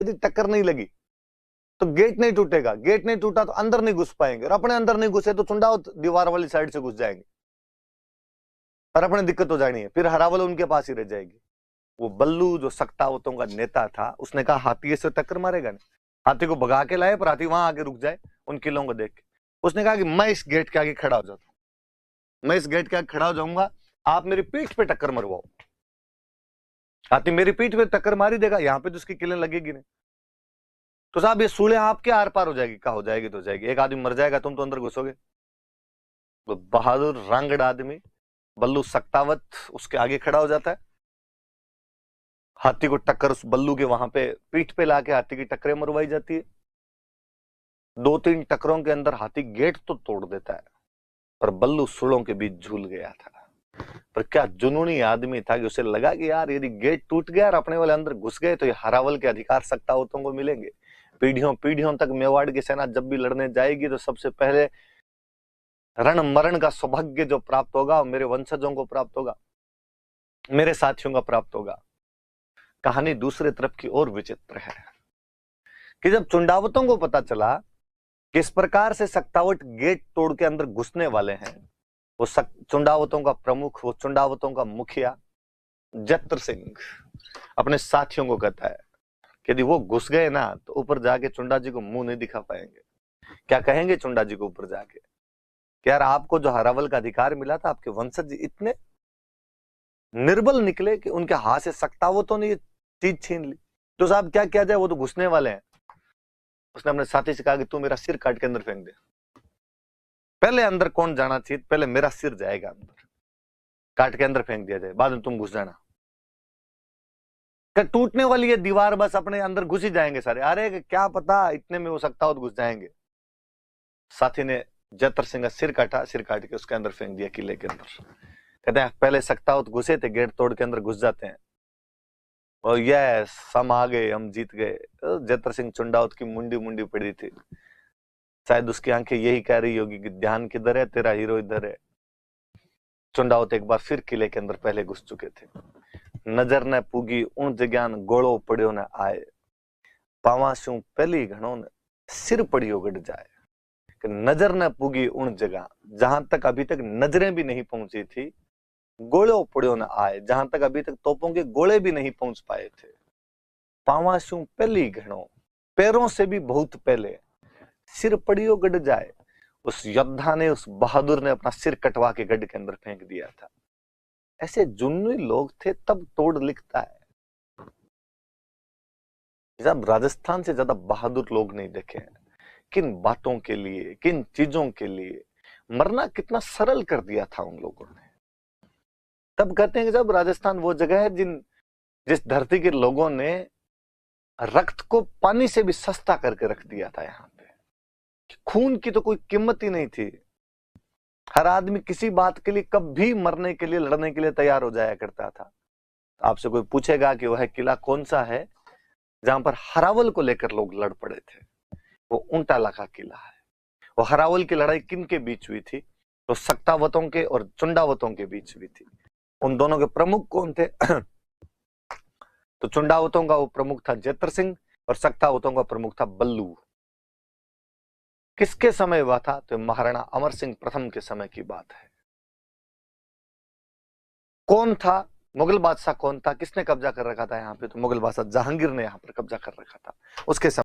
यदि टक्कर नहीं लगी तो गेट नहीं टूटेगा, गेट नहीं टूटा तो अंदर नहीं घुस पाएंगे, और अपने अंदर नहीं घुसे तो चुंडावत दीवार वाली साइड से घुस जाएंगे और अपने दिक्कत हो जानी है, फिर हरावल उनके पास ही रह जाएगी। वो बल्लू जो सक्तावतों का नेता था, उसने कहा हाथी से टक्कर मारेगा नहीं, हाथी को भगा के लाए पर हाथी वहां आके रुक जाए उन किलों को देख के। उसने कहा कि मैं इस गेट के आगे खड़ा हो जाता हूं, मैं इस गेट के आगे खड़ा हो जाऊंगा, आप मेरी पीठ पे टक्कर मरवाओ। हाथी मेरी पीठ पे टक्कर मारी देगा, यहां पे तो उसकी किलें लगेगी नहीं, तो साहब ये सूले आपके आर पार हो जाएगी। कहा हो जाएगी तो जाएगी, एक आदमी मर जाएगा, तुम तो अंदर घुसोगे। तो बहादुर रांगड़ आदमी बल्लू सक्तावत उसके आगे खड़ा हो जाता है, हाथी को टक्कर उस बल्लू के वहां पे पीठ पे लाके हाथी की टक्करें मरवाई जाती है। 2-3 टक्करों के अंदर हाथी गेट तो तोड़ देता है, पर बल्लू सुड़ों के बीच झूल गया था। पर क्या जुनूनी आदमी था कि उसे लगा कि यार यदि गेट टूट गया और अपने वाले अंदर घुस गए तो ये हरावल के अधिकार सक्तावतों को मिलेंगे। पीढ़ियों पीढ़ियों तक मेवाड़ की सेना जब भी लड़ने जाएगी तो सबसे पहले रण मरण का सौभाग्य जो प्राप्त होगा वो मेरे वंशजों को प्राप्त होगा, मेरे साथियों का प्राप्त होगा। कहानी दूसरे तरफ की ओर विचित्र है कि जब चुंडावतों को पता चला कि इस प्रकार से सक्तावट गेट तोड़ के अंदर घुसने वाले हैं, वो चुंडावतों का प्रमुख, वो चुंडावतों का मुखिया जत्र सिंह अपने साथियों को कहता है कि यदि वो घुस गए ना तो ऊपर जाके चुंडा जी को मुंह नहीं दिखा पाएंगे। क्या कहेंगे चुंडा जी को ऊपर जाके कि यार आपको जो हरावल का अधिकार मिला था, आपके वंशज इतने निर्बल निकले कि उनके हाथ से सक्तावतों ने ये चीज छीन ली, तो साहब क्या किया जाए, वो तो घुसने वाले हैं। उसने अपने साथी से कहा कि तू मेरा सिर काट के अंदर फेंक दे, पहले अंदर कौन जाना चाहिए, पहले मेरा सिर जाएगा अंदर, काट के अंदर फेंक दिया जाए, बाद में तुम घुस जाना। टूटने वाली है दीवार, बस अपने अंदर घुस ही जाएंगे सारे, अरे क्या पता इतने में हो सकता हो तो घुस जाएंगे। साथी ने जत्र सिंह का सिर काटा, सिर काट के उसके अंदर फेंक दिया किले के अंदर। कहते हैं पहले सक्तावत घुसे थे, गेट तोड़ के अंदर घुस जाते हैं और यस हम आ गए, हम जीत गए। जत्र सिंह चुंडावत की मुंडी मुंडी पड़ी थी, शायद उसकी आंखें यही कह रही होगी कि ध्यान किधर है, तेरा हीरो इधर है। चुंडावत एक बार फिर किले के अंदर पहले घुस चुके थे। नजर न पूगी उन जग्यान गोड़ो पड़ियो न आए, पावाशू पहली घणों ने सिर पड़ियो गड़ जाए। कि नजर न पूगी उन जगह जहां तक अभी तक नजरें भी नहीं पहुंची थी, गोड़ो पड़ियो न आए जहां तक अभी तक तोपों के गोले भी नहीं पहुंच पाए थे। पावाशू पहली घणों पैरों से भी बहुत पहले सिर पड़ियो गड़ जाए। उस योद्धा ने, उस बहादुर ने अपना सिर कटवा के गड्ढे के अंदर फेंक दिया था। ऐसे जुन्नी लोग थे, तब तोड़ लिखता है। जब राजस्थान से ज्यादा बहादुर लोग नहीं देखे हैं। किन बातों के लिए, किन चीजों के लिए मरना कितना सरल कर दिया था उन लोगों ने। तब कहते हैं कि जब राजस्थान वो जगह है जिस धरती के लोगों ने रक्त को पानी से भी सस्ता करके रख दिया था। यहाँ पे खून की तो कोई कीमत ही नहीं थी। हर आदमी किसी बात के लिए कभी मरने के लिए, लड़ने के लिए तैयार हो जाया करता था। आपसे कोई पूछेगा कि वह किला कौन सा है जहां पर हरावल को लेकर लोग लड़ पड़े थे, वो ऊंटाला का किला है। वो हरावल की लड़ाई किन के बीच हुई थी, तो सक्तावतों के और चुंडावतों के बीच हुई थी। उन दोनों के प्रमुख कौन थे? तो चुंडावतों का वो प्रमुख था जत्र सिंह और सक्तावतों का प्रमुख था बल्लू। किसके समय हुआ था? तो महाराणा अमर सिंह प्रथम के समय की बात है। कौन था मुगल बादशाह? कौन था? किसने कब्जा कर रखा था यहाँ पे? तो मुगल बादशाह जहांगीर ने यहाँ पर कब्जा कर रखा था उसके समय।